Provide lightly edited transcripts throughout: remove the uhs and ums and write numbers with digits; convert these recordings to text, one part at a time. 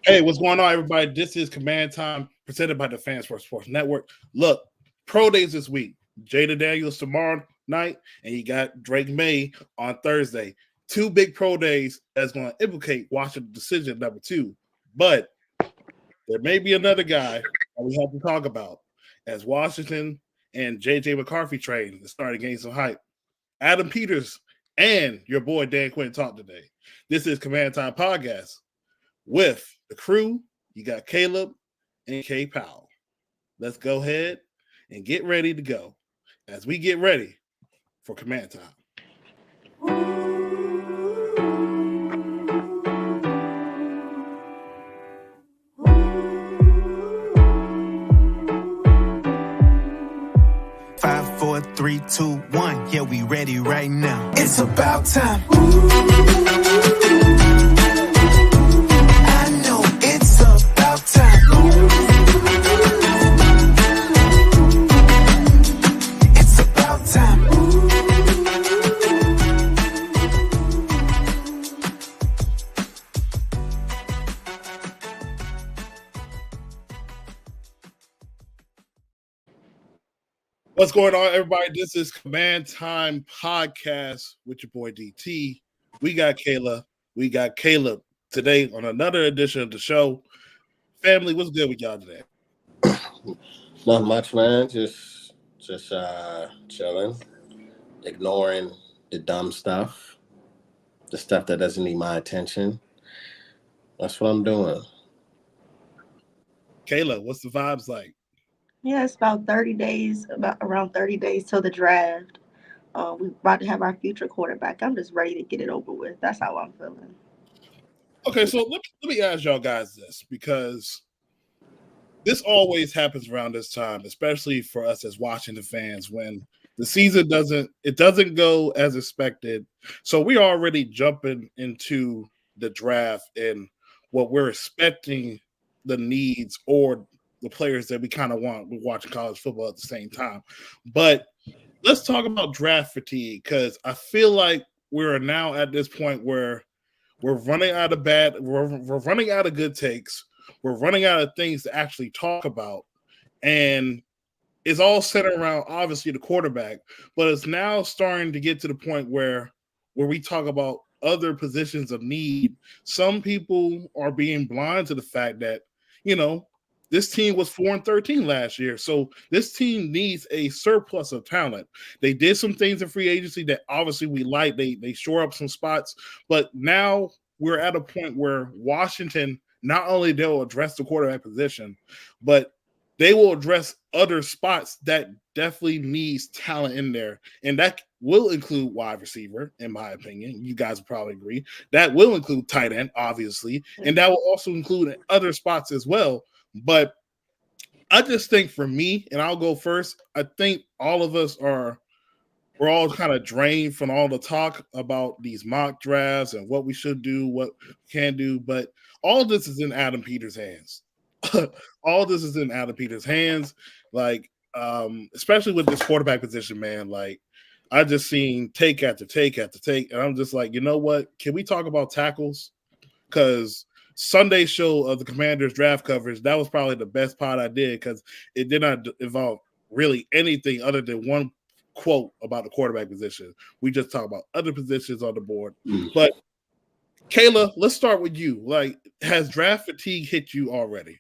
Hey, what's going on, everybody? This is Command Time, presented by the Fans for Sports Network. Look, pro days this week. Jada Daniels tomorrow night, and you got Drake May on Thursday. Two big pro days that's going to implicate Washington decision number 2. But there may be another guy that we have to talk about as Washington and J.J. McCarthy train is starting to gain some hype. Adam Peters and your boy Dan Quinn talk today. This is Command Time Podcast. With the crew, you got Caleb and K Powell. Let's go ahead and get ready to go as we get ready for Command Time. 5, 4, 3, 2, 1. Yeah, we ready right now. It's about time. I know it's about time. It's about time. What's going on, everybody? This is Command Time Podcast with your boy DT. We got Kayla. We got Caleb today on another edition of the show. Family, what's good with y'all today? Not much, man. Just chilling, ignoring the dumb stuff, the stuff that doesn't need my attention. That's what I'm doing. Kayla, what's the vibes like? Yeah, it's about 30 days, about around 30 days till the draft. We're about to have our future quarterback. I'm just ready to get it over with. That's how I'm feeling. Okay, so let me ask y'all guys this, because this always happens around this time, especially for us as Washington fans, when the season doesn't go as expected. So we're already jumping into the draft and what we're expecting the needs or the players that we kind of want. We're watching college football at the same time. But let's talk about draft fatigue, because I feel like we're now at this point where we're running out of we're running out of good takes. We're running out of things to actually talk about. And it's all centered around, obviously, the quarterback. But it's now starting to get to the point where we talk about other positions of need. Some people are being blind to the fact that, this team was 4-13 last year. So this team needs a surplus of talent. They did some things in free agency that obviously we like. They shore up some spots. But now we're at a point where Washington, not only they'll address the quarterback position, but they will address other spots that definitely needs talent in there. And that will include wide receiver, in my opinion. You guys will probably agree. That will include tight end, obviously. And that will also include other spots as well. But I just think for me, and I'll go first, I think all of us we're all kind of drained from all the talk about these mock drafts and what we should do, what we can do. But all this is in Adam Peters' hands. All this is in Adam Peters' hands. Like, especially with this quarterback position, man. Like, I just seen take after take after take. And I'm just like, you know what? Can we talk about tackles? Because Sunday show of the Commanders draft coverage, that was probably the best pod I did, because it did not involve really anything other than one quote about the quarterback position. We just talk about other positions on the board. But Kayla, let's start with you. Like, has draft fatigue hit you already?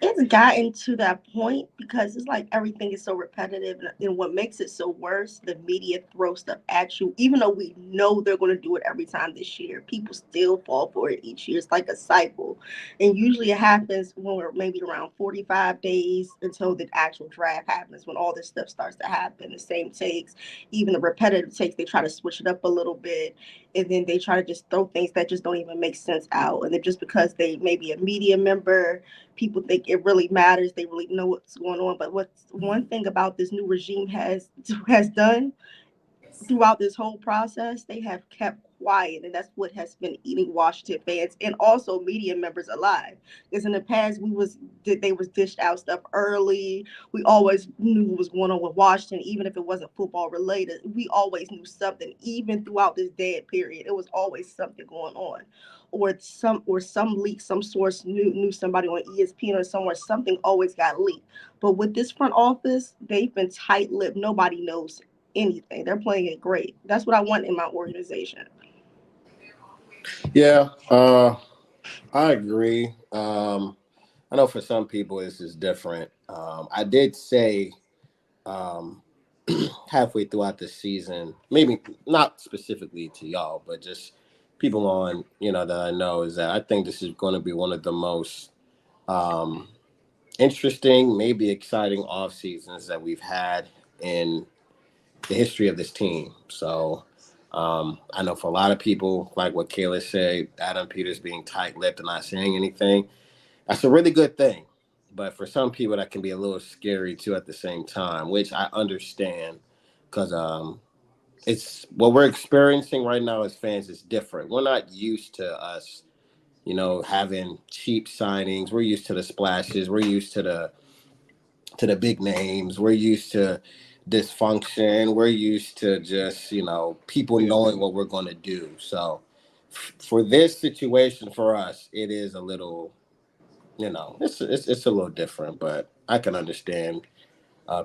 It's gotten to that point because it's like everything is so repetitive, and what makes it so worse, the media throws stuff at you, even though we know they're going to do it every time this year. People still fall for it each year. It's like a cycle, and usually it happens when we're maybe around 45 days until the actual draft happens, when all this stuff starts to happen. The same takes, even the repetitive takes, they try to switch it up a little bit, and then they try to just throw things that just don't even make sense out. And then just because they may be a media member, people think it really matters. They really know what's going on. But what's one thing about this new regime has done throughout this whole process, they have kept quiet, and that's what has been eating Washington fans and also media members alive. Because in the past, they was dished out stuff early. We always knew what was going on with Washington, even if it wasn't football related. We always knew something, even throughout this dead period. It was always something going on, or some leak, some source knew somebody on ESPN or somewhere. Something always got leaked. But with this front office, they've been tight-lipped. Nobody knows anything. They're playing it great. That's what I want in my organization. Yeah, I agree. I know for some people this is different. I did say um, halfway throughout the season, maybe not specifically to y'all, but just people on, that I know, is that I think this is going to be one of the most um, interesting, maybe exciting off seasons that we've had in the history of this team. So I know for a lot of people, like what Kayla said, Adam Peters being tight-lipped and not saying anything, that's a really good thing. But for some people, that can be a little scary too at the same time, which I understand because it's what we're experiencing right now as fans is different. We're not used to us, having cheap signings. We're used to the splashes. We're used to the big names. We're used to dysfunction. We're used to just, people Yeah. knowing what we're going to do. So for this situation for us, it is a little, it's a little different, but I can understand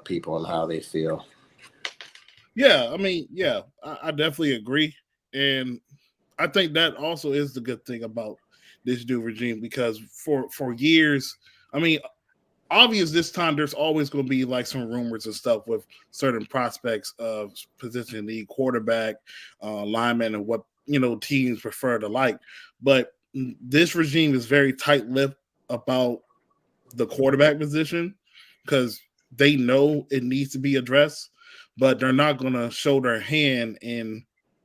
people and how they feel. Yeah, I mean, yeah, I definitely agree, and I think that also is the good thing about this new regime because for years, I mean, obvious this time there's always going to be like some rumors and stuff with certain prospects of position the quarterback, lineman, and what teams prefer to like, but this regime is very tight-lipped about the quarterback position because they know it needs to be addressed, but they're not going to show their hand in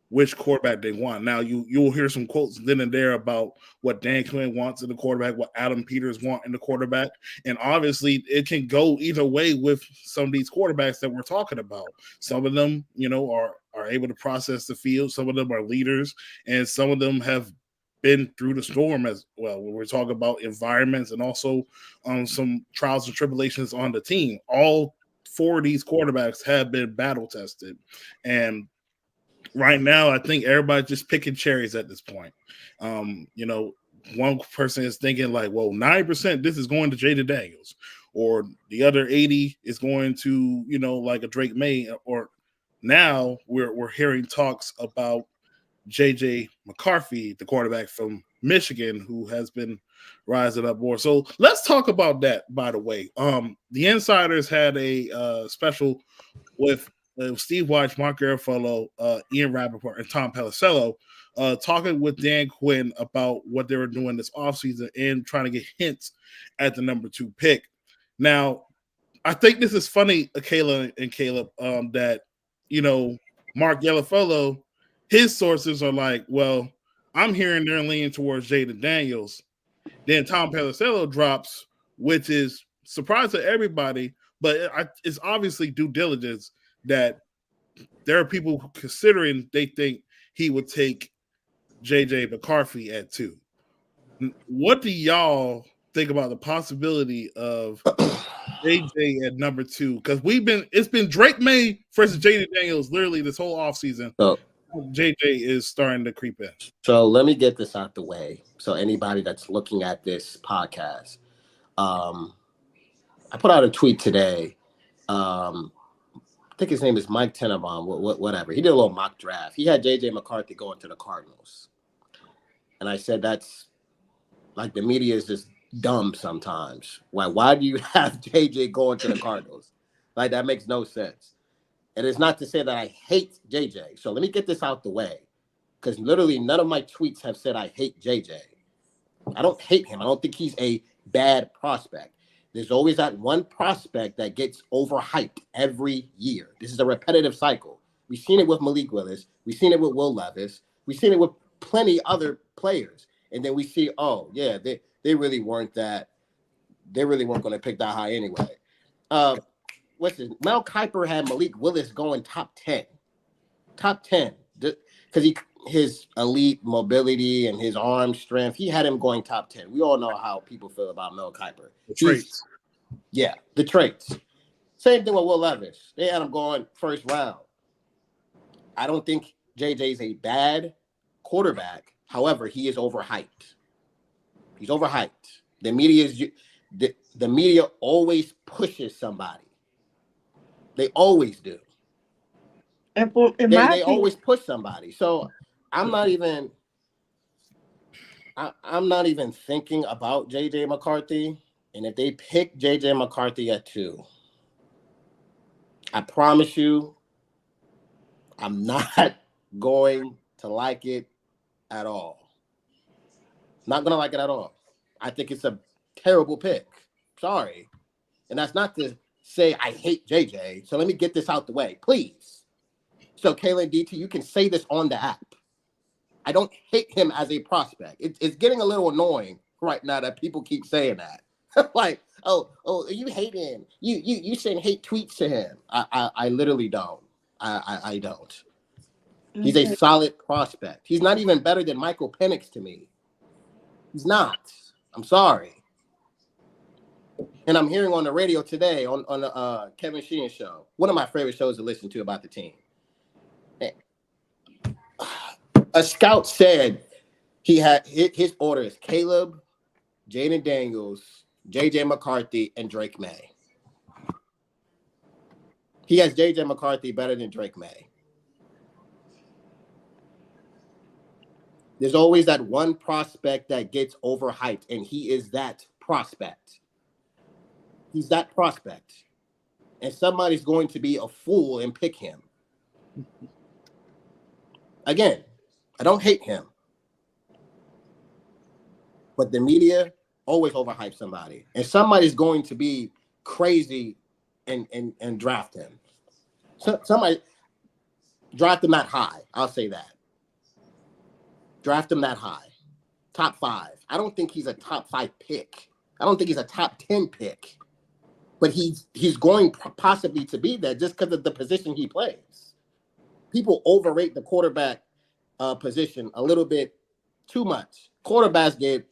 which quarterback they want. Now you'll hear some quotes then and there about what Dan Quinn wants in the quarterback, what Adam Peters want in the quarterback, and obviously it can go either way with some of these quarterbacks that we're talking about. Some of them, are able to process the field. Some of them are leaders, and some of them have been through the storm as well. When we're talking about environments and also some trials and tribulations on the team. All four of these quarterbacks have been battle tested, and right now, I think everybody's just picking cherries at this point. One person is thinking like, well, 9% this is going to Jaden Daniels, or the other 80 is going to, like a Drake May, or now we're hearing talks about JJ McCarthy, the quarterback from Michigan, who has been rising up more. So let's talk about that. By the way, the Insiders had a special with Steve Weich, Mark Garofalo, Ian Rappaport, and Tom Pellicello, talking with Dan Quinn about what they were doing this offseason and trying to get hints at the number 2 pick. Now, I think this is funny, Kayla and Caleb, that, Mark Garofalo, his sources are like, well, I'm hearing they're leaning towards Jaden Daniels. Then Tom Pellicello drops, which is surprise to everybody, but it's obviously due diligence that there are people considering they think he would take JJ McCarthy at 2. What do y'all think about the possibility of JJ at number 2? Because it's been Drake May versus Jaden Daniels literally this whole offseason. So, JJ is starting to creep in. so let me get this out the way. So anybody that's looking at this podcast, I put out a tweet today. I think his name is Mike Tenenbaum, whatever. He did a little mock draft. He had J.J. McCarthy going to the Cardinals. And I said, that's like the media is just dumb sometimes. Why do you have J.J. going to the Cardinals? Like, that makes no sense. And it's not to say that I hate J.J. So let me get this out the way. Because literally none of my tweets have said I hate J.J. I don't hate him. I don't think he's a bad prospect. There's always that one prospect that gets overhyped every year. This is a repetitive cycle. We've seen it with Malik Willis. We've seen it with Will Levis. We've seen it with plenty other players. And then we see, oh, yeah, they really weren't going to pick that high anyway. What's this? Mel Kiper had Malik Willis going top 10. Top 10. Because his elite mobility and his arm strength, he had him going top 10. We all know how people feel about Mel Kiper. The traits. Yeah, the traits. Same thing with Will Levis. They had him going first round. I don't think JJ's a bad quarterback. However, he is overhyped. He's overhyped. The media always pushes somebody. They always do. And They always push somebody. So I'm not even thinking about JJ McCarthy. And if they pick JJ McCarthy at 2, I promise you, I'm not going to like it at all. Not going to like it at all. I think it's a terrible pick. Sorry. And that's not to say I hate JJ. So let me get this out the way, please. So Kaylin DT, you can say this on the app. I don't hate him as a prospect. It's getting a little annoying right now that people keep saying that. Like, oh, you hate him. You send hate tweets to him. I literally don't. I don't. He's a solid prospect. He's not even better than Michael Penix to me. He's not. I'm sorry. And I'm hearing on the radio today on the Kevin Sheehan show, one of my favorite shows to listen to about the team. A scout said he had his orders: Caleb, Jaden Daniels, JJ McCarthy, and Drake May. He has JJ McCarthy better than Drake May. There's always that one prospect that gets overhyped, and he is that prospect. He's that prospect. And somebody's going to be a fool and pick him. Again, I don't hate him. But the media always overhype somebody. And somebody's going to be crazy and draft him. So, somebody draft him that high. I'll say that. Draft him that high. Top 5. I don't think he's a top 5 pick. I don't think he's a top 10 pick. But he's going possibly to be there just because of the position he plays. People overrate the quarterback position a little bit too much. Quarterbacks get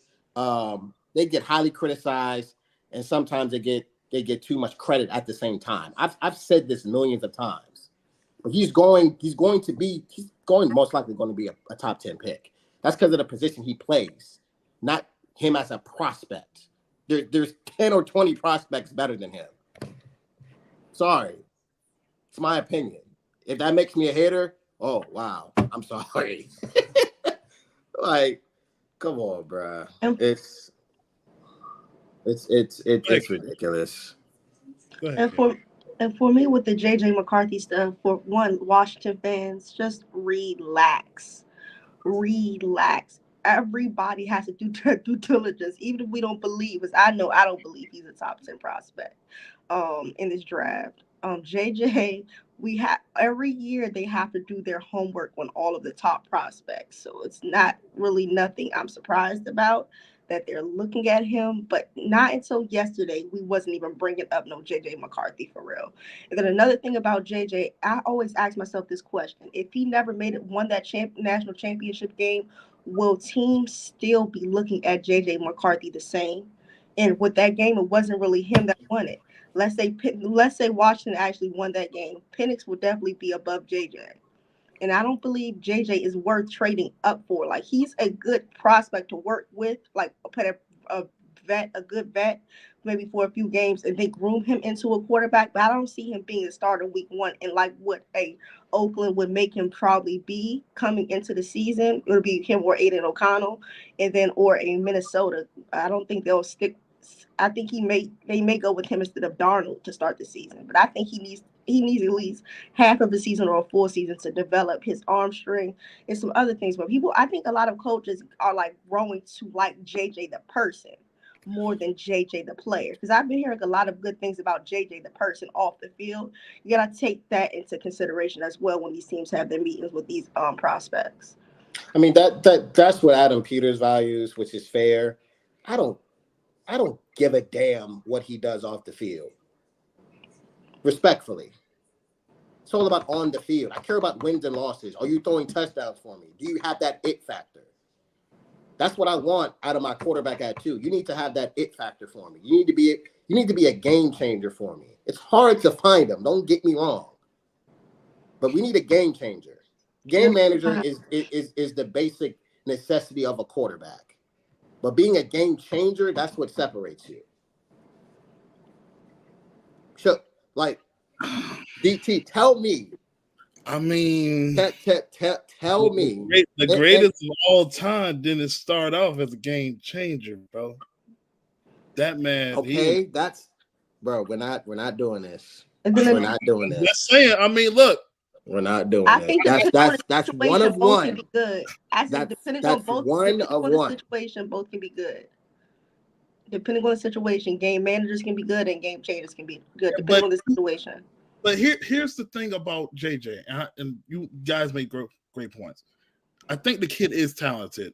highly criticized, and sometimes they get too much credit at the same time. I've said this millions of times. But he's going most likely going to be a top 10 pick. That's because of the position he plays, not him as a prospect. There's 10 or 20 prospects better than him. Sorry. It's my opinion. If that makes me a hater, oh, wow. I'm sorry. Like, come on, bro. It's ridiculous. Go ahead, and for me, with the JJ McCarthy stuff, for one, Washington fans, just relax. Everybody has to do their due diligence, even if we don't believe. As I know, I don't believe he's a top 10 prospect in this draft. JJ, we have every year they have to do their homework on all of the top prospects, so it's not really nothing I'm surprised about that they're looking at him. But not until yesterday we wasn't even bringing up no JJ McCarthy for real. And then another thing about JJ, I always ask myself this question: if he never won that national championship game, will teams still be looking at JJ McCarthy the same? And with that game, it wasn't really him that won it. Let's say Washington actually won that game. Penix would definitely be above JJ. And I don't believe JJ is worth trading up for. Like, he's a good prospect to work with, like a good vet, maybe for a few games, and they groom him into a quarterback. But I don't see him being a starter week 1, and like what a Oakland would make him probably be coming into the season. It would be him or Aiden O'Connell, and then or a Minnesota. I don't think they'll stick. I think they may go with him instead of Darnold to start the season. But I think he needs at least half of the season or a full season to develop his arm strength and some other things. But I think a lot of coaches are like growing to like JJ the person more than JJ the player. Because I've been hearing a lot of good things about JJ the person off the field. You gotta take that into consideration as well when these teams have their meetings with these prospects. I mean that's what Adam Peters values, which is fair. I don't give a damn what he does off the field. Respectfully. It's all about on the field. I care about wins and losses. Are you throwing touchdowns for me? Do you have that it factor? That's what I want out of my quarterback at 2. You need to have that it factor for me. You need to be a game changer for me. It's hard to find them. Don't get me wrong, but we need a game changer. Game manager is the basic necessity of a quarterback, but being a game changer, that's what separates you. So, like, DT, tell me. I mean, tell me. The greatest of all time didn't start off as a game changer, bro. That man. Okay, that's bro. We're not doing this. We're not doing this. Just saying. I mean, look. We're not doing this. That's one of both one. Can be good. Depending on the situation, both can be good. Depending on the situation, game managers can be good and game changers can be good, depending on the situation. But here's the thing about JJ, and you guys make great points. I think the kid is talented.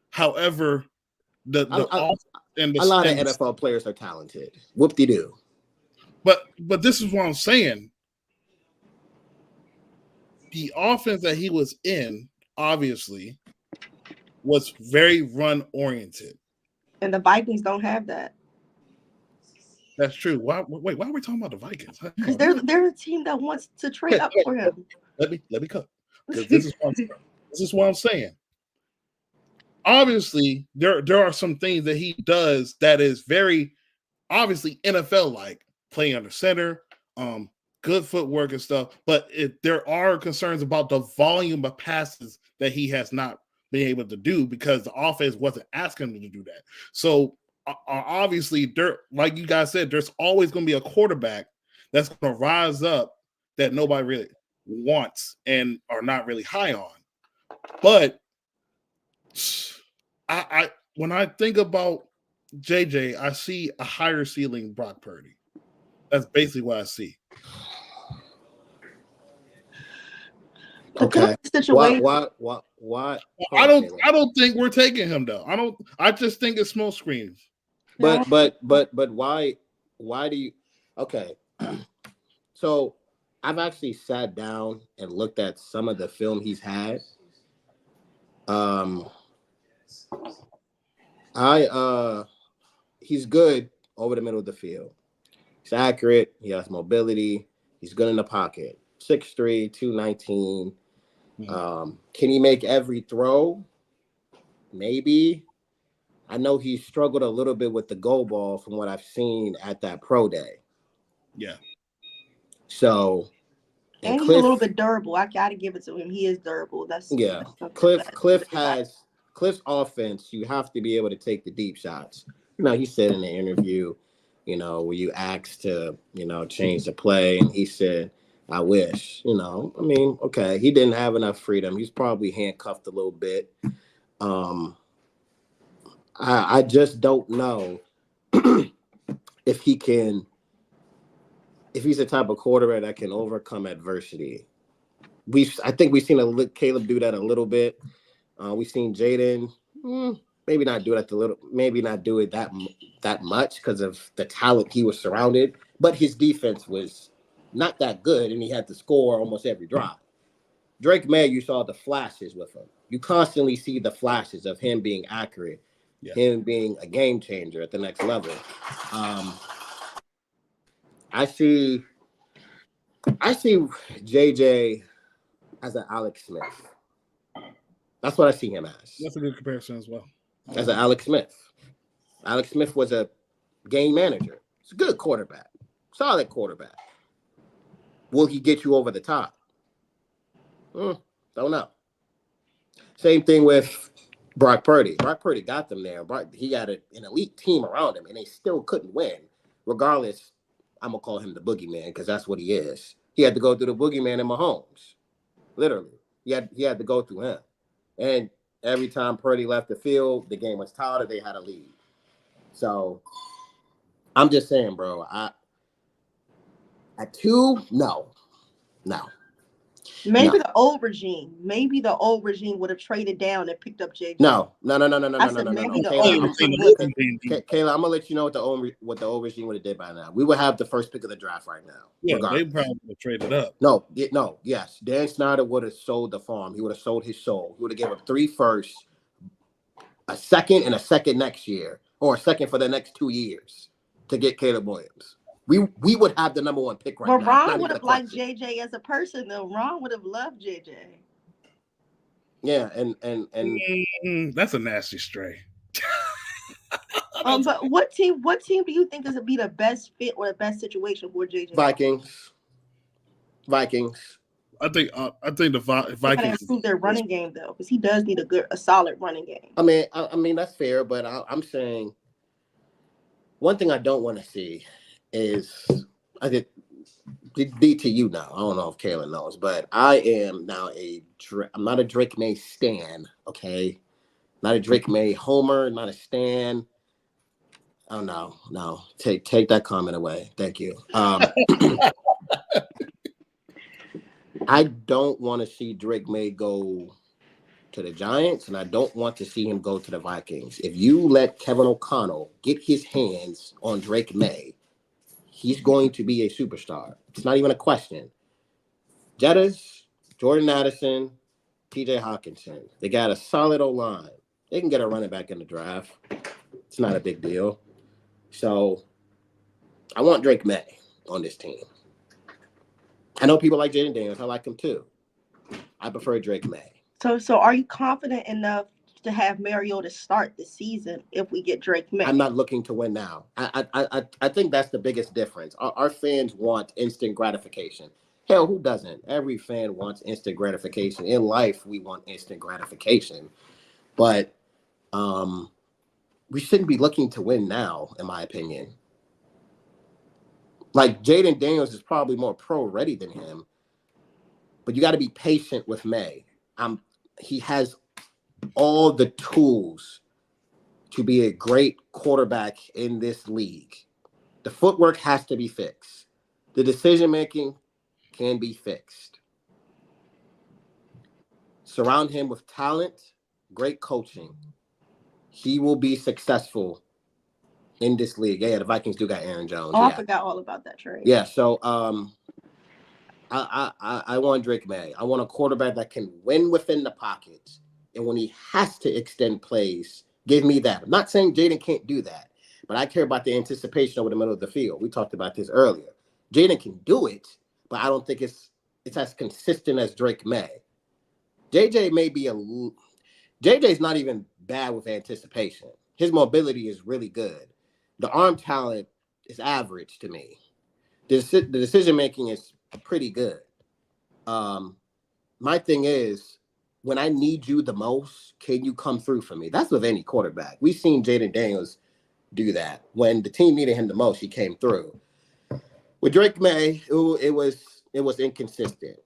However, a lot of NFL players are talented. Whoop-de-doo. But this is what I'm saying. The offense that he was in, obviously, was very run-oriented. And the Vikings don't have that. That's true. Why are we talking about the Vikings? Because they're a team that wants to trade up for him. Let me cut. This is what I'm saying. Obviously, there are some things that he does that is very obviously NFL-like, playing under center, good footwork and stuff. But there are concerns about the volume of passes that he has not been able to do because the offense wasn't asking him to do that. So obviously, like you guys said, there's always going to be a quarterback that's going to rise up that nobody really wants and are not really high on. But I when I think about JJ, I see a higher ceiling Brock Purdy. That's basically what I see. Okay. Why? I don't think we're taking him though. I just think it's smoke screens. But why do you? Okay. So I've actually sat down and looked at some of the film he's had. He's good over the middle of the field. He's accurate. He has mobility. He's good in the pocket. 6'3", 219. Can he make every throw? Maybe. I know he struggled a little bit with the goal ball from what I've seen at that pro day. Yeah. So, and he's a little bit durable. I gotta give it to him. He is durable. Cliff's offense, you have to be able to take the deep shots. He said in the interview, where you asked to, change the play, and he said, I wish, okay, he didn't have enough freedom. He's probably handcuffed a little bit. I just don't know if he's the type of quarterback that can overcome adversity. I think we've seen Caleb do that a little bit. We've seen Jaden maybe not do it that much because of the talent he was surrounded, but his defense was not that good, and he had to score almost every drive. Drake May, you saw the flashes with him. You constantly see the flashes of him being accurate, him being a game changer at the next level. I see JJ as an Alex Smith. That's what I see him as. That's a good comparison as well. As an Alex Smith. Alex Smith was a game manager. He's a good quarterback. Solid quarterback. Will he get you over the top? Don't know. Same thing with Brock Purdy. Brock Purdy got them there. He had an elite team around him, and they still couldn't win. Regardless, I'm going to call him the boogeyman because that's what he is. He had to go through the boogeyman in Mahomes. Literally. He had to go through him. And every time Purdy left the field, the game was tied or they had a lead. So I'm just saying, bro, at 2, no. Maybe No, the old regime. Maybe the old regime would have traded down and picked up JJ. no, no, no, no, no, no, I no, no, said no, no, no. maybe the Kayla, old I'm saying regime the would new have. regime, Kayla, I'm gonna let you know what the old regime would have did by now. We would have the first pick of the draft right now, yeah, they regardless. probably would have traded up. No, yes. Dan Snyder would have sold the farm. He would have sold his soul. He would have given up 3 firsts, a second, and a second next year, or a second for the next 2 years to get Caleb Williams. We would have the number 1 pick right But now. It's Ron not would even a have liked question. JJ as a person, though. Ron would have loved JJ. Yeah, and That's a nasty stray. But what team do you think is to be the best fit or the best situation for JJ? Vikings. I think the They gotta Vikings. improve their running game though, because he does need a solid running game. I mean that's fair, but I'm saying one thing I don't want to see is I did DTU now. I don't know if Kayla knows, but I am now I'm not a Drake May stan. Okay, not a Drake May homer, not a stan. Oh no, take that comment away. Thank you. I don't want to see Drake May go to the Giants, and I don't want to see him go to the Vikings. If you let Kevin O'Connell get his hands on Drake May, he's going to be a superstar. It's not even a question. Jettas, Jordan Addison, TJ Hawkinson. They got a solid O-line. They can get a running back in the draft. It's not a big deal. So I want Drake May on this team. I know people like Jaden Daniels. I like him too. I prefer Drake May. So are you confident enough to have Mariota start the season if we get Drake May? I'm not looking to win now. I think that's the biggest difference. Our fans want instant gratification. Hell, who doesn't? Every fan wants instant gratification. In life, we want instant gratification. But we shouldn't be looking to win now, in my opinion. Like, Jaden Daniels is probably more pro-ready than him. But you got to be patient with May. He has all the tools to be a great quarterback in this league. The footwork has to be fixed. The decision-making can be fixed. Surround him with talent, great coaching. He will be successful in this league. Yeah, the Vikings do got Aaron Jones. Oh, yeah. I forgot all about that trade. Yeah, so I want Drake May. I want a quarterback that can win within the pocket. And when he has to extend plays, give me that. I'm not saying Jaden can't do that, but I care about the anticipation over the middle of the field. We talked about this earlier. Jaden can do it, but I don't think it's as consistent as Drake May. JJ's not even bad with anticipation. His mobility is really good. The arm talent is average to me. The decision making is pretty good. My thing is, when I need you the most, can you come through for me? That's with any quarterback. We've seen Jaden Daniels do that. When the team needed him the most, he came through. With Drake May, it was inconsistent.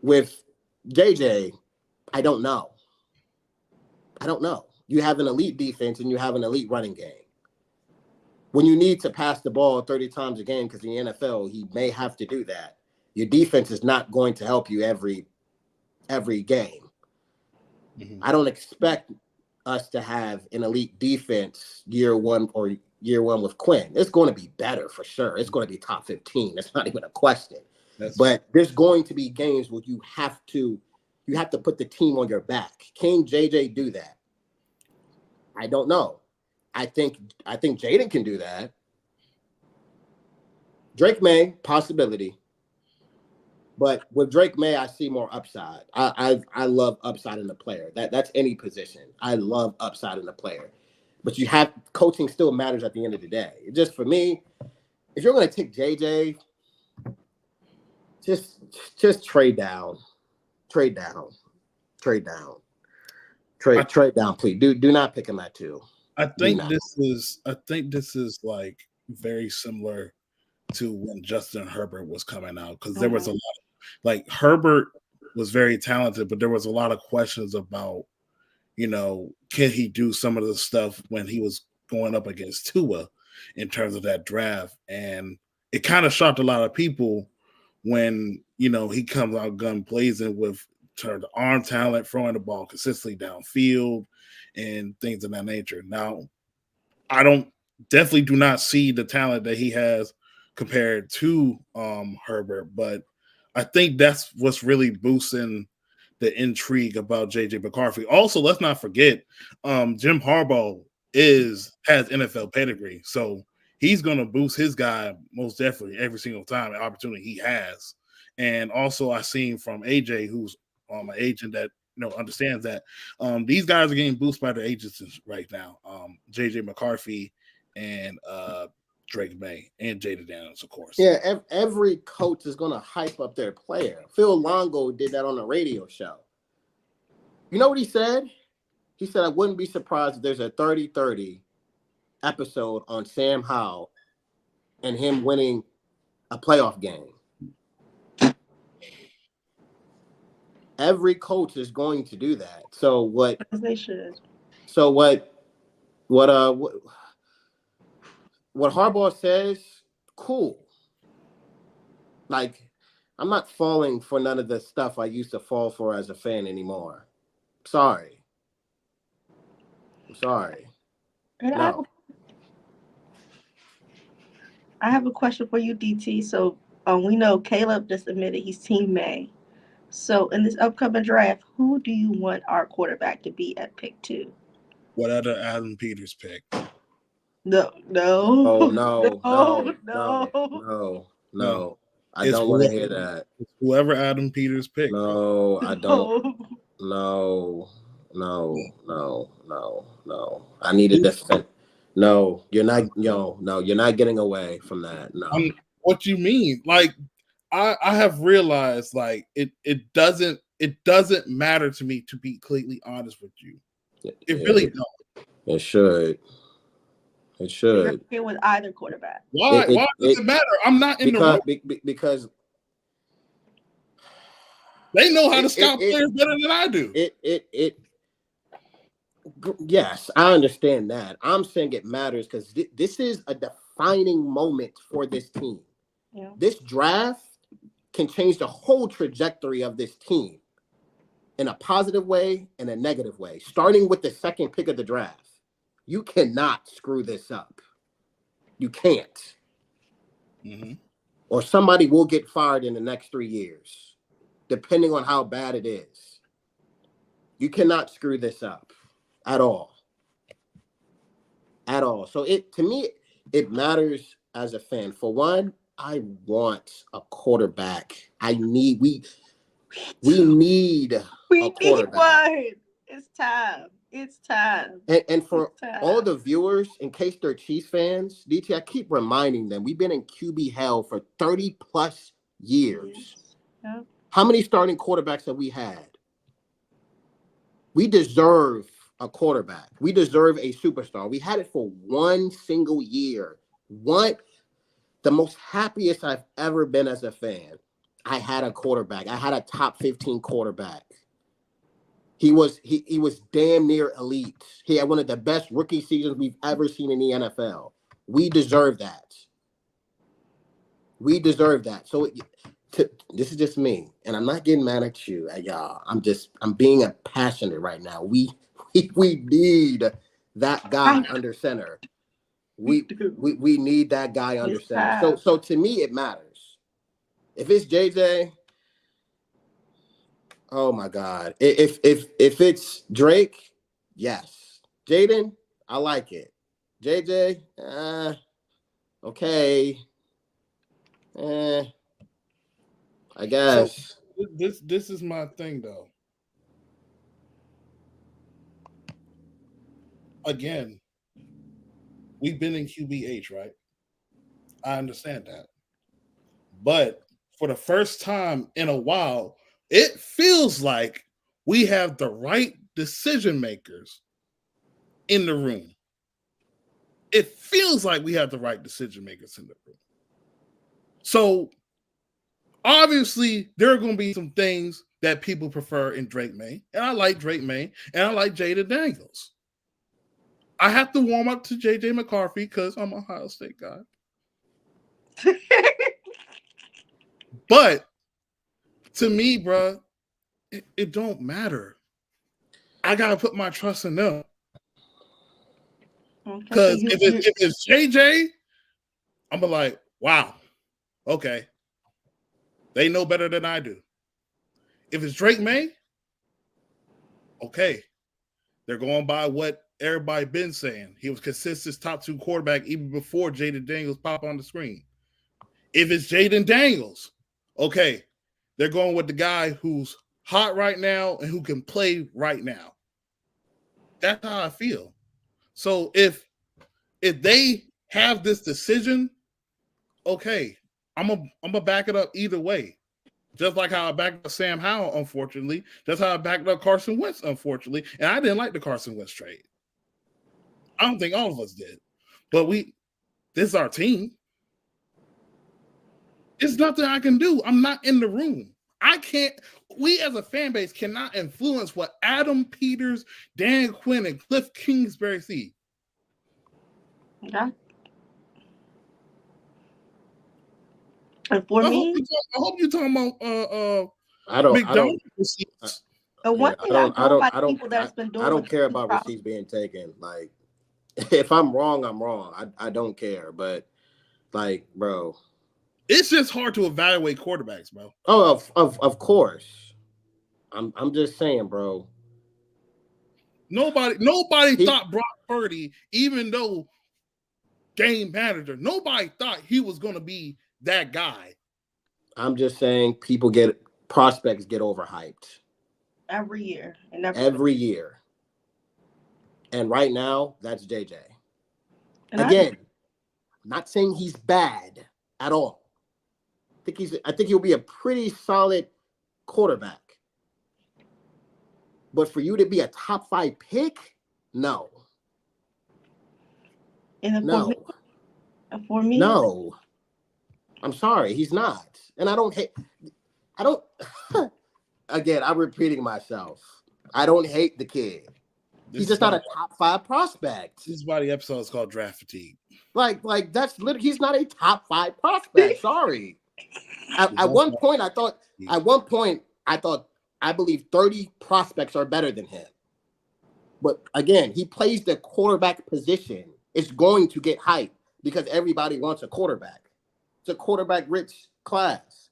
With JJ, I don't know. You have an elite defense and you have an elite running game. When you need to pass the ball 30 times a game, because in the NFL, he may have to do that. Your defense is not going to help you every game. Mm-hmm. I don't expect us to have an elite defense year one with Quinn. It's going to be better for sure. It's going to be top 15. That's not even a question. But there's going to be games where you have to put the team on your back. Can JJ do that? I don't know. I think Jaden can do that. Drake May, possibility. But with Drake May, I see more upside. I love upside in the player. That's any position. I love upside in the player. But coaching still matters at the end of the day. Just for me, if you're going to take JJ, just trade down. Trade down, please. Do not pick him at 2. I think this is like very similar to when Justin Herbert was coming out, because there was a lot of, like, Herbert was very talented, but there was a lot of questions about, can he do some of the stuff when he was going up against Tua in terms of that draft. And it kind of shocked a lot of people when he comes out gun blazing with the arm talent, throwing the ball consistently downfield, and things of that nature. Now, I definitely do not see the talent that he has compared to Herbert, but I think that's what's really boosting the intrigue about JJ McCarthy. Also, let's not forget, Jim Harbaugh has NFL pedigree, so he's going to boost his guy most definitely every single time an opportunity he has. And also, I seen from AJ, who's an agent that understands that these guys are getting boosted by their agents right now. JJ McCarthy and Drake May and Jada Daniels, of course. Yeah, every coach is going to hype up their player. Phil Longo did that on the radio show. You know what he said? He said, I wouldn't be surprised if there's a 30-30 episode on Sam Howell and him winning a playoff game. Every coach is going to do that. So what? They should. So what Harbaugh says, cool. Like, I'm not falling for none of the stuff I used to fall for as a fan anymore. Sorry. I'm sorry. And No. I have a question for you, DT. So we know Caleb just admitted he's Team May. So in this upcoming draft, who do you want our quarterback to be at pick 2? What other Adam Peters pick? No. I don't want to hear that. It's whoever Adam Peters picked. No, I don't. No. I need a defense. No, you're not. No, you're not getting away from that. No. What you mean? Like, I have realized, like, it doesn't matter to me, to be completely honest with you. It really don't. It should. It should. You're with either quarterback. Why does it matter? I'm not in the room. Because they know how to scout players better than I do. Yes, I understand that. I'm saying it matters because this is a defining moment for this team. Yeah. This draft can change the whole trajectory of this team in a positive way and a negative way. Starting with the second pick of the draft, you cannot screw this up. You can't. Mm-hmm. Or somebody will get fired in the next 3 years, depending on how bad it is. You cannot screw this up at all. At all. So to me, it matters as a fan. For one, I want a quarterback. We need a quarterback. One. It's time. It's time. And for all the viewers, in case they're Chiefs fans, DT, I keep reminding them, we've been in QB hell for 30 plus years. Yeah. How many starting quarterbacks have we had? We deserve a quarterback. We deserve a superstar. We had it for one single year. The most happiest I've ever been as a fan. I had a quarterback. I had a top 15 quarterback. He was damn near elite. He had one of the best rookie seasons we've ever seen in the NFL. We deserve that. We deserve that. So this is just me, and I'm not getting mad at you, y'all. I'm being passionate right now. We need that guy under center. We need that guy under center. So to me, it matters. If it's JJ. Oh my God! If it's Drake, yes. Jaden, I like it. JJ, okay. I guess. So this is my thing though. Again, we've been in QBH, right? I understand that, but for the first time in a while, it feels like we have the right decision makers in the room. It feels like we have the right decision makers in the room. So obviously there are going to be some things that people prefer in Drake May. And I like Drake May and I like Jada Daniels. I have to warm up to JJ McCarthy because I'm a Ohio State guy. But to me, bro, it don't matter. I gotta put my trust in them. Because Okay, so if it's JJ, I'm like, wow, okay, they know better than I do. If it's Drake May, okay, they're going by what everybody been saying. He was consistent top 2 quarterback even before Jaden Daniels pop on the screen. If it's Jaden Daniels, okay, they're going with the guy who's hot right now and who can play right now. That's how I feel. So if they have this decision, okay, I'm a back it up either way. Just like how I backed up Sam Howell, unfortunately. Just how I backed up Carson Wentz, unfortunately. And I didn't like the Carson Wentz trade. I don't think all of us did. But this is our team. It's nothing I can do. I'm not in the room. We as a fan base cannot influence what Adam Peters, Dan Quinn, and Cliff Kingsbury see. yeah. And for me, I hope you're talking about I don't receipts. one thing I don't like people that's been doing. I don't care about receipts being taken. Like, if I'm wrong, I'm wrong. I don't care. But like, bro, it's just hard to evaluate quarterbacks, bro. Oh, of course. I'm just saying, bro. Nobody thought Brock Purdy, even though game manager, nobody thought he was going to be that guy. I'm just saying prospects get overhyped every year. Every year. And right now, that's JJ. And again, not saying he's bad at all. I think he'll be a pretty solid quarterback. But for you to be a top 5 pick, no. And no. For me, no. I'm sorry, he's not. And again, I'm repeating myself. I don't hate the kid. He's just not a top 5 prospect. This is why the episode is called Draft Fatigue. Like that's literally, he's not a top 5 prospect. Sorry. At one point, I believe 30 prospects are better than him. But again, he plays the quarterback position. It's going to get hype because everybody wants a quarterback. It's a quarterback-rich class.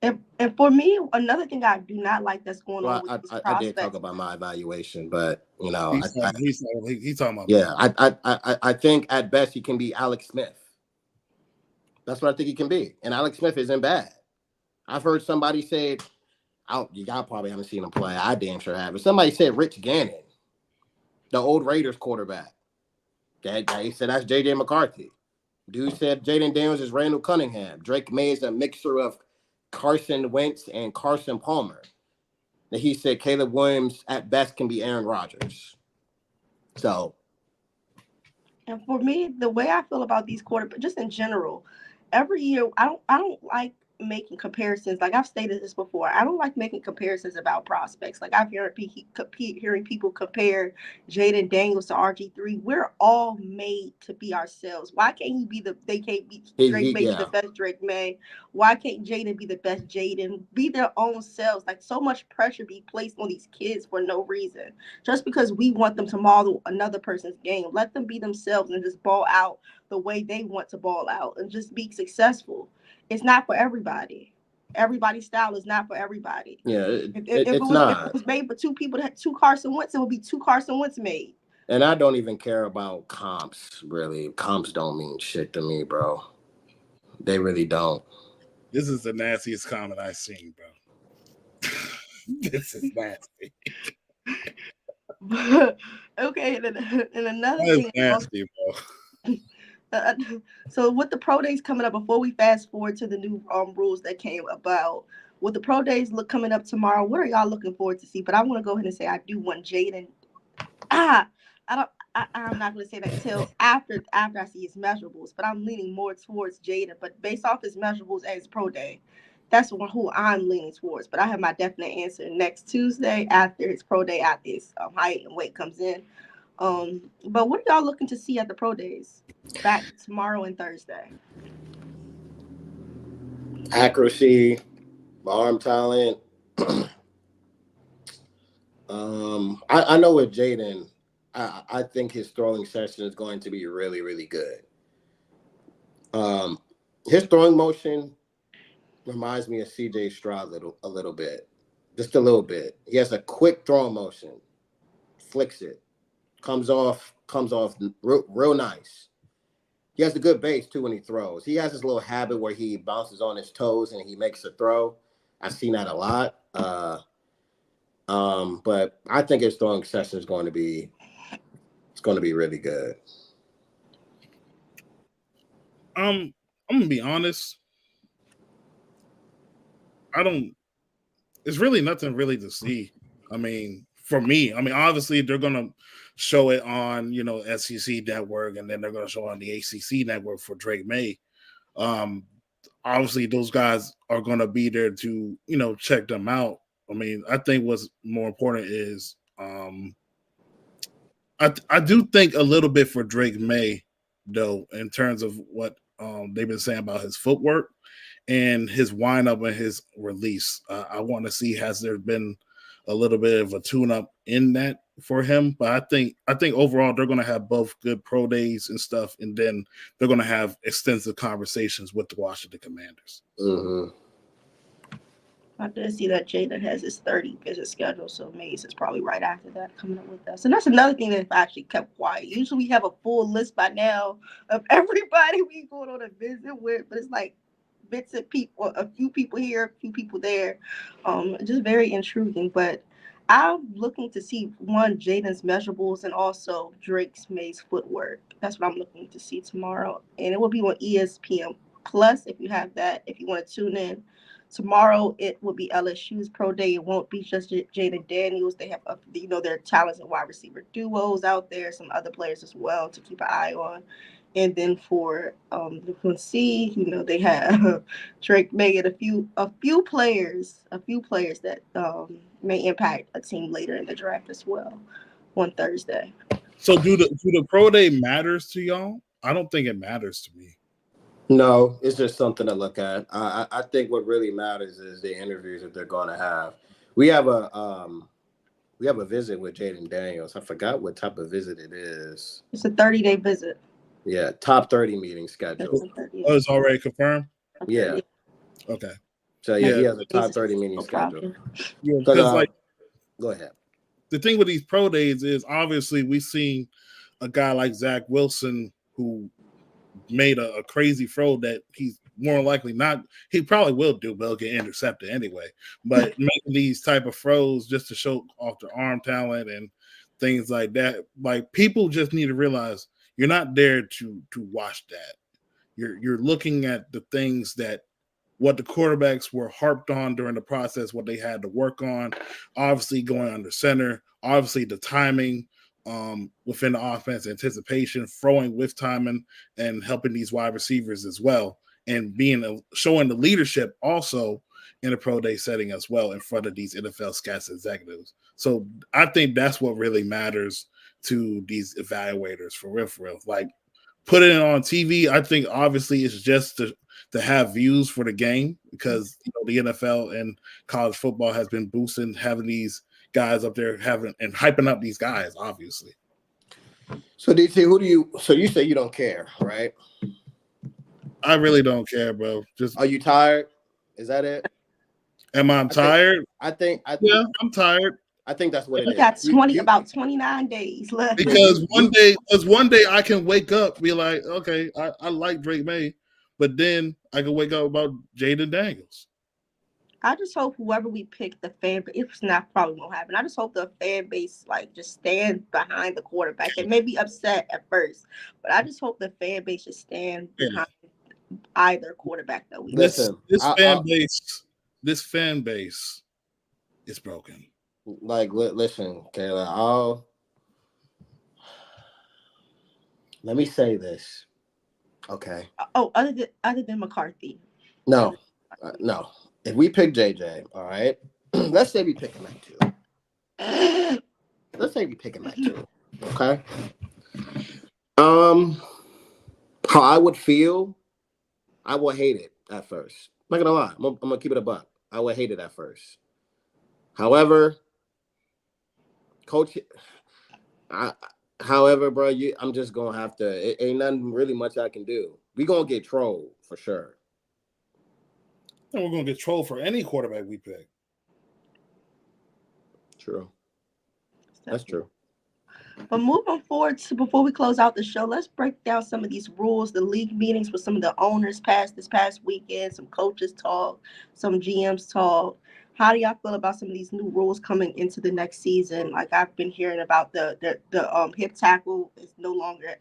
And for me, another thing I do not like that's going on with these prospects. I did talk about my evaluation, but you know, he's talking about. Yeah, I think at best he can be Alex Smith. That's what I think he can be, and Alex Smith isn't bad. I've heard somebody say, y'all probably haven't seen him play. I damn sure have. But somebody said Rich Gannon, the old Raiders quarterback. That guy said that's J.J. McCarthy. Dude said Jaden Daniels is Randall Cunningham. Drake May is a mixture of Carson Wentz and Carson Palmer. And he said Caleb Williams at best can be Aaron Rodgers. So. And for me, the way I feel about these quarterbacks, just in general, every year I don't like making comparisons. Like I've stated this before, I don't like making comparisons about prospects. Like I've hearing people compare Jaden Daniels to RG3. We're all made to be ourselves. Why can't he be Drake May be the best Drake May? Why can't Jaden be the best Jaden? Be their own selves. Like so much pressure be placed on these kids for no reason. Just because we want them to model another person's game. Let them be themselves and just ball out the way they want to ball out and just be successful. It's not for everybody. Everybody's style is not for everybody. Yeah, if it was made for 2 people that had 2 Carson Wentz, it would be 2 Carson Wentz made. And I don't even care about comps, really. Comps don't mean shit to me, bro. They really don't. This is the nastiest comment I've seen, bro. This is nasty. Okay, and another that thing is nasty, bro. So with the pro days coming up, before we fast forward to the new rules that came about, with the pro days coming up tomorrow, what are y'all looking forward to see? But I want to go ahead and say I do want Jaden. I'm not going to say that until after I see his measurables, but I'm leaning more towards Jaden. But based off his measurables at his pro day, that's who I'm leaning towards. But I have my definite answer next Tuesday after his pro day, after his height and weight comes in. But what are y'all looking to see at the pro days back tomorrow and Thursday? Accuracy, arm talent. I know with Jaden, I think his throwing session is going to be really, really good. His throwing motion reminds me of CJ Stroud a little bit, just a little bit. He has a quick throwing motion, flicks it, comes off real nice. He has a good base too when he throws. He has this little habit where he bounces on his toes and he makes a throw. I've seen that a lot. But I think his throwing session is going to be really good. I'm gonna be honest. It's really nothing really to see. I mean, for me, obviously they're gonna show it on SEC network, and then they're gonna show it on the ACC network for Drake May. Obviously those guys are gonna be there to check them out. I mean, I think what's more important is I do think a little bit for Drake May though, in terms of what they've been saying about his footwork and his windup and his release. I want to see, has there been a little bit of a tune-up in that for him? But I think overall they're going to have both good pro days and stuff, and then they're going to have extensive conversations with the Washington Commanders. Mm-hmm. I did see that Jaden has his 30 visit schedule, so Maze is probably right after that coming up with us. And that's another thing that I actually kept quiet. Usually we have a full list by now of everybody we going on a visit with, but it's like bits of people, a few people here, a few people there. Just very intriguing. But I'm looking to see Jaden's measurables and also Drake's May's footwork. That's what I'm looking to see tomorrow, and it will be on ESPN Plus if you have that. If you want to tune in. Tomorrow it will be LSU's pro day. It won't be just Jaden Daniels. They have their talented wide receiver duos out there, some other players as well to keep an eye on. And then for the Quincy, they have Drake May and a few players that may impact a team later in the draft as well on Thursday. So do the pro day matters to y'all? I don't think it matters to me. No, it's just something to look at. I think what really matters is the interviews that they're going to have. We have a visit with Jaden Daniels. I forgot what type of visit it is. It's a 30-day visit. Yeah, top 30 meeting schedule. Oh, it's already confirmed? Yeah. Okay. So yeah, he has a top 30 meeting schedule. Yeah, because go ahead. The thing with these pro days is obviously we've seen a guy like Zach Wilson who made a crazy throw that he's more likely not. He probably will do, but he'll get intercepted anyway. But making these type of throws just to show off their arm talent and things like that, like people just need to realize you're not there to watch that. You're looking at the things that what the quarterbacks were harped on during the process, what they had to work on. Obviously, going under center. Obviously, the timing. Within the offense, anticipation, throwing with timing, and helping these wide receivers as well, and showing the leadership also in a pro day setting as well in front of these NFL scouts executives. So I think that's what really matters to these evaluators for real. Like putting it on TV, I think obviously it's just to have views for the game because the NFL and college football has been boosting having these guys up there and hyping up these guys, obviously. So DT, so you say you don't care, right? I really don't care, bro. Are you tired? Is that it? Am I tired? Yeah, I'm tired. I think that's what it is. We got about 29 days left. Because one day I can wake up, be like, okay, I like Drake May, but then I can wake up about Jaden Daniels. I just hope whoever we pick, the fan base, it's not probably won't happen. I just hope the fan base just stand behind the quarterback. They may be upset at first, but I just hope the fan base just stand behind either quarterback that we listen. This fan base is broken. Like, listen, Kayla, let me say this, okay? Oh, other than McCarthy. No. If we pick JJ, all right, let's say we pick him at 2. Let's say we pick him at 2, okay? How I would feel, I would hate it at first. not gonna lie. I'm gonna keep it a buck. I would hate it at first. However, coach, however, bro, I'm just gonna have to. It ain't nothing really much I can do. We gonna get trolled for sure. And we're gonna get trolled for any quarterback we pick. True. That's true. But moving forward to before we close out the show, let's break down some of these rules, the league meetings with some of the owners this past weekend, some coaches talk, some GMs talk. How do y'all feel about some of these new rules coming into the next season? Like I've been hearing about the hip tackle is no longer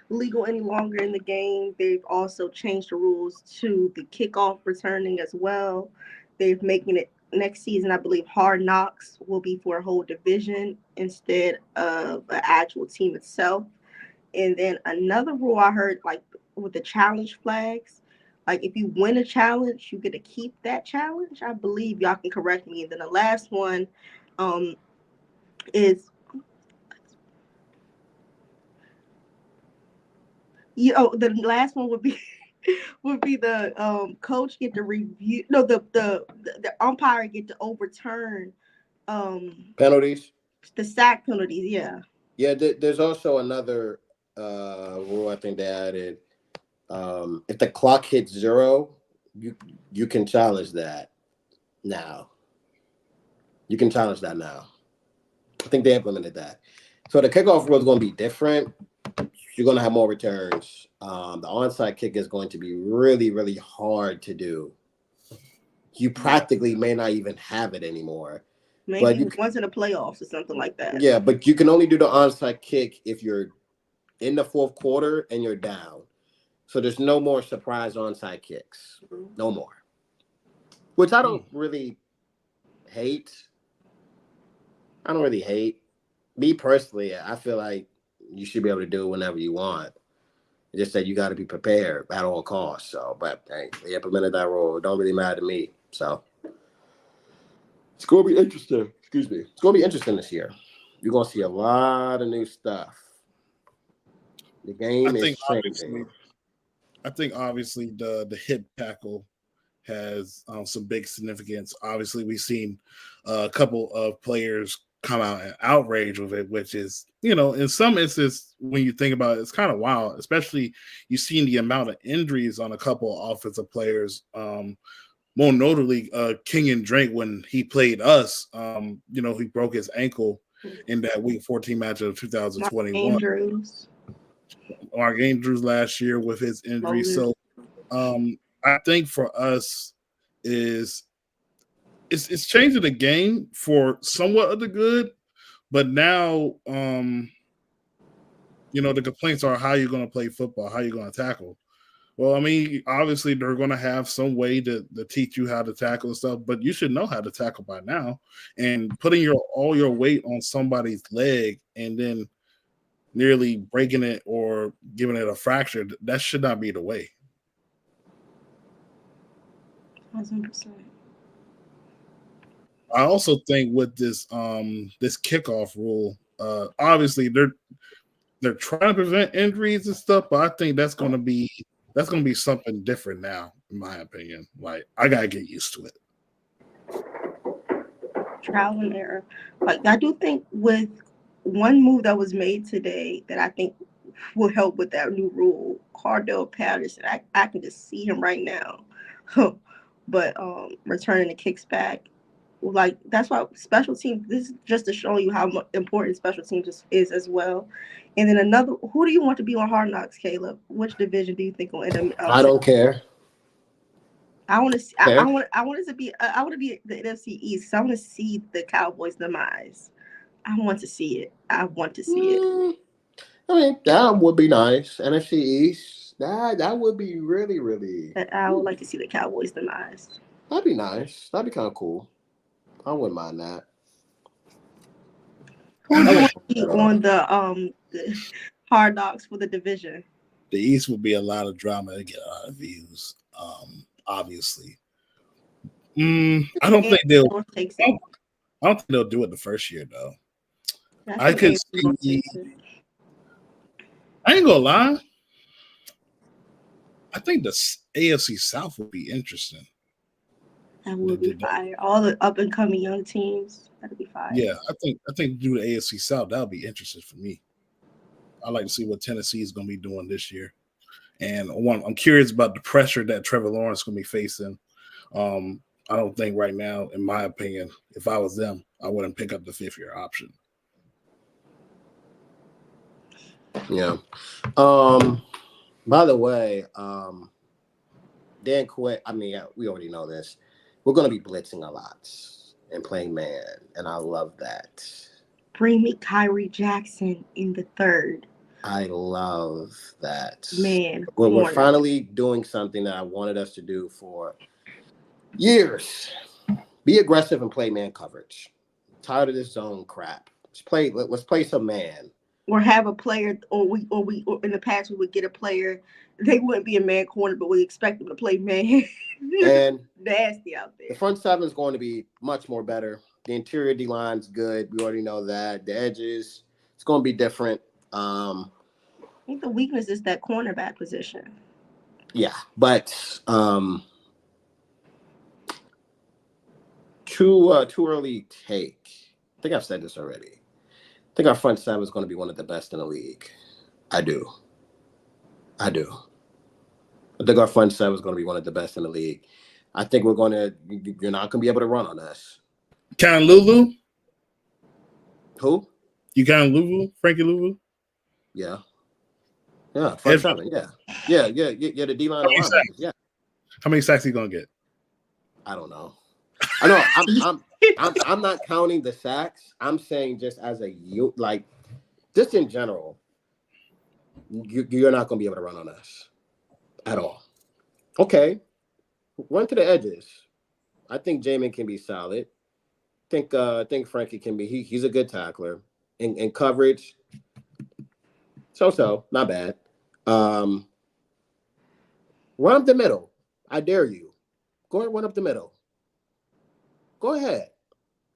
legal any longer in the game. They've also changed the rules to the kickoff returning as well. They've making it next season, I believe Hard Knocks will be for a whole division instead of an actual team itself. And then another rule I heard, like with the challenge flags, like if you win a challenge, you get to keep that challenge. I believe y'all can correct me. And then the last one is the last one would be the coach get to review the umpire get to overturn Penalties. the sack penalties. Yeah, there's also another rule I think they added. If the clock hits 0, you can challenge that now. You can challenge that now. I think they implemented that. So the kickoff rule is going to be different. You're going to have more returns. The onside kick is going to be really, really hard to do. You practically may not even have it anymore. Maybe once in the playoffs or something like that. Yeah, but you can only do the onside kick if you're in the fourth quarter and you're down. So there's no more surprise onside kicks. No more. Which I don't really hate. I don't really hate. Me personally, I feel like you should be able to do it whenever you want. Just that you got to be prepared at all costs. So, but hey, they implemented that rule. It don't really matter to me. So it's going to be interesting. Excuse me. It's going to be interesting this year. You're going to see a lot of new stuff. The game is changing. I think obviously the hip tackle has some big significance. Obviously, we've seen a couple of players come out and outrage with it, which is, in some instances, when you think about it, it's kind of wild, especially you've seen the amount of injuries on a couple of offensive players. More notably, Kenyon Drake, when he played us, he broke his ankle in that Week 14 match of 2021. Mark Andrews last year with his injury. So I think for us it's changing the game for somewhat of the good, but now the complaints are how you're going to play football, how you're going to tackle. Well, I mean, obviously they're going to have some way to teach you how to tackle and stuff, but you should know how to tackle by now. And putting all your weight on somebody's leg and then nearly breaking it or giving it a fracture, that should not be the way. 100%. I also think with this this kickoff rule, obviously they're trying to prevent injuries and stuff, but I think that's gonna be something different now, in my opinion. Like, I gotta get used to it. Trial and error. Like, I do think with one move that was made today that I think will help with that new rule, Cardell Patterson. I can just see him right now. But returning the kicks back, like, that's why special teams, this is just to show you how important special teams is as well. And then another, who do you want to be on Hard Knocks, Caleb? Which division do you think will end up? I don't care. I want to see. I want to be the NFC East. So I want to see the Cowboys' demise. I want to see it. I mean, that would be nice. NFC East. That would be really, really. I would like to see the Cowboys' demise. That'd be nice. That'd be kind of cool. I wouldn't mind that. Who do you want to be on the Hard Knocks for the division? The East would be a lot of drama to get a lot of views. Obviously, I don't think they'll do it the first year though. I could see. I ain't gonna lie. I think the AFC South would be interesting. That would be fire. All the up and coming young teams. That'd be fire. Yeah, I think do the AFC South. That would be interesting for me. I like to see what Tennessee is going to be doing this year. And I'm curious about the pressure that Trevor Lawrence is going to be facing. I don't think right now, in my opinion, if I was them, I wouldn't pick up the 5th-year option. Yeah. By the way, Dan Quinn, I mean, we already know this. We're going to be blitzing a lot and playing man, and I love that. Bring me Kyrie Jackson in the 3rd. I love that. Man, we're finally doing something that I wanted us to do for years. Be aggressive and play man coverage. I'm tired of this zone crap. Let's play some man. Or have a player, or in the past we would get a player. They wouldn't be a man corner, but we expect them to play man. And nasty out there. The front 7 is going to be much more better. The interior D line's good. We already know that. The edges, it's going to be different. I think the weakness is that cornerback position. Yeah, but too early take. I think I've said this already. I think our front 7 is going to be one of the best in the league. I do. I think our front 7 is going to be one of the best in the league. I think you're not going to be able to run on us. Kind of Lulu? Who? You kind of Lulu? Frankie Lulu? Yeah. Yeah, front 7. Yeah. The D-line. Yeah. How many sacks he going to get? I don't know. I know. I'm not counting the sacks. I'm saying just as just in general, you're not going to be able to run on us at all. Okay, run to the edges. I think Jamin can be solid. I think Frankie can be. He's a good tackler. In coverage, so not bad. Run up the middle. I dare you. Go ahead, run up the middle. Go ahead.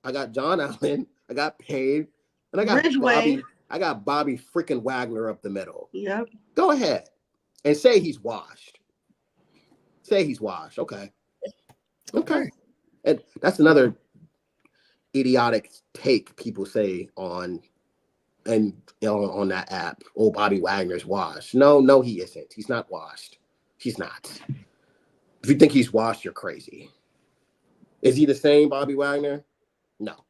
I got John Allen. I got Payne. And I got Bobby. I got Bobby freaking Wagner up the middle. Yep. Go ahead. And say he's washed. Okay. And that's another idiotic take people say on that app. Oh, Bobby Wagner's washed. No, he isn't. He's not washed. He's not. If you think he's washed, you're crazy. Is he the same Bobby Wagner? No.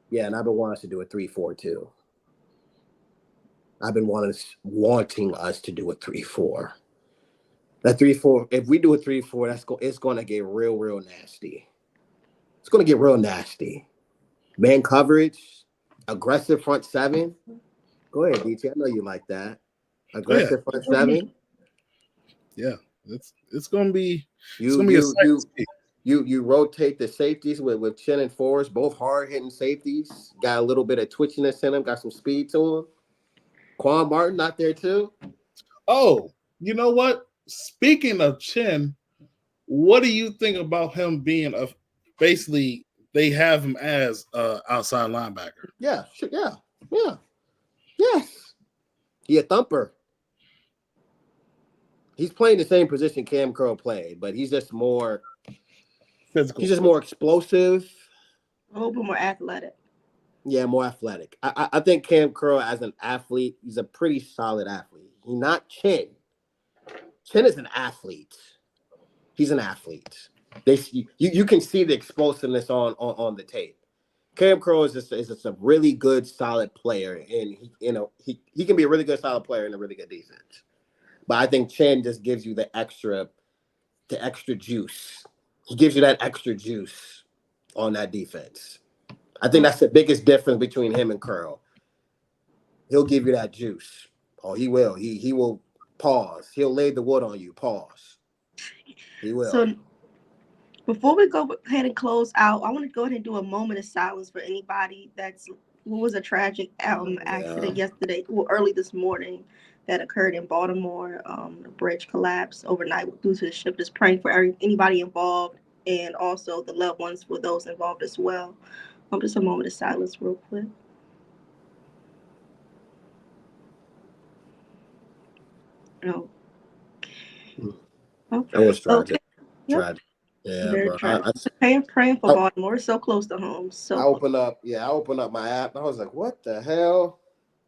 Yeah, and I've been wanting us to do a 3-4-2. I've been wanting us to do a 3-4. That 3-4. If we do a 3-4, it's going to get real nasty. It's going to get real nasty. Man coverage, aggressive front 7. Go ahead, DT. I know you like that. Aggressive front 7. Yeah, it's going to be. You rotate the safeties with Chin and Forrest, both hard-hitting safeties. Got a little bit of twitchiness in them, got some speed to them. Quan Martin out there too. Oh, you know what? Speaking of Chin, what do you think about him being basically they have him as outside linebacker? Yeah, sure, yeah. Yes. He a thumper. He's playing the same position Cam Curl played, but he's just more physical. He's just more explosive. A little bit more athletic. Yeah, more athletic. I think Cam Curl as an athlete, he's a pretty solid athlete. He's not Chin. Chin is an athlete. He's an athlete. You can see the explosiveness on the tape. Cam Curl is just a really good, solid player, and he can be a really good, solid player in a really good defense. But I think Chin just gives you the extra juice. He gives you that extra juice on that defense. I think that's the biggest difference between him and Curl. He'll give you that juice. Oh, he will. He will pause. He'll lay the wood on you. Pause. He will. So before we go ahead and close out, I want to go ahead and do a moment of silence for anybody who was a tragic accident yesterday, early this morning, that occurred in Baltimore. The bridge collapsed overnight due to the ship. Just praying for anybody involved and also the loved ones for those involved as well. Just a moment of silence real quick. Okay. That was tragic. Okay. Yep. Tragic. Yeah, Very bro. tragic. Praying for Baltimore. It's so close to home. I opened up my app. And I was like, what the hell?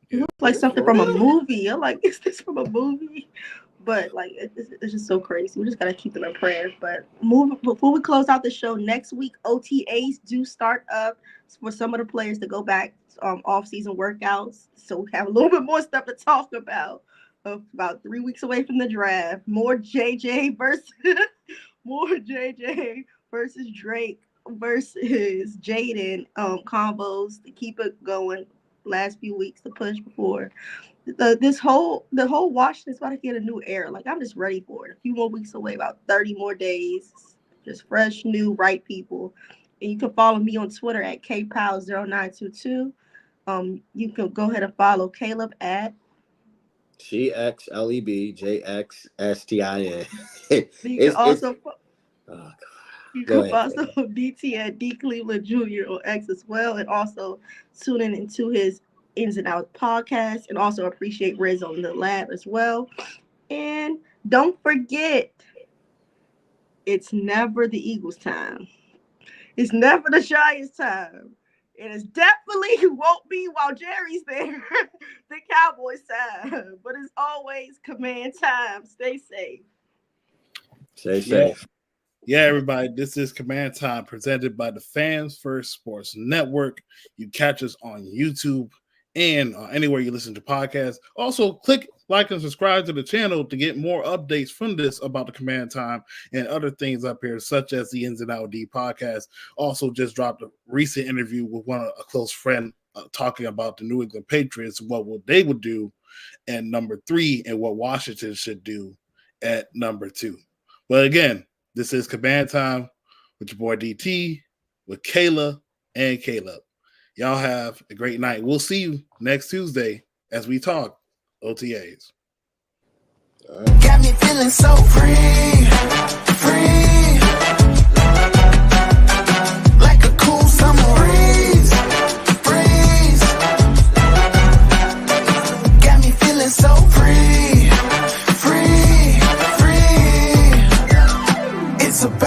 It looks like something from a movie. I'm like, is this from a movie? But like, it's just so crazy. We just gotta keep them in prayer. But before we close out the show, next week OTAs do start up for some of the players to go back off-season workouts. So we have a little bit more stuff to talk about. About 3 weeks away from the draft, more JJ versus Drake versus Jaden combos to keep it going. Last few weeks to push before the whole Washington is about to get a new era. Like, I'm just ready for it. A few more weeks away, about 30 more days. Just fresh, new, right people. And you can follow me on Twitter at kpow0922. You can go ahead and follow Caleb at CXLEBJXSTIN. You can also ahead. DT at D Cleveland Jr. on X as well, and also tune in into his Ins and Outs podcast, and also appreciate Riz on the lab as well. And don't forget, it's never the Eagles' time. It's never the Giants' time. And it's definitely won't be while Jerry's there, the Cowboys' time. But it's always command time. Stay safe. Stay safe. Yeah, everybody, this is Command Time presented by the Fans First Sports Network. You catch us on YouTube and anywhere you listen to podcasts. Also, click like and subscribe to the channel to get more updates from this about the Command Time and other things up here, such as the Ins and Out D podcast. Also, just dropped a recent interview with a close friend talking about the New England Patriots, what they would do at number 3 and what Washington should do at number 2. But again, this is Command Time with your boy DT, with Kayla and Caleb. Y'all have a great night. We'll see you next Tuesday as we talk OTAs. Got me feeling so free, free.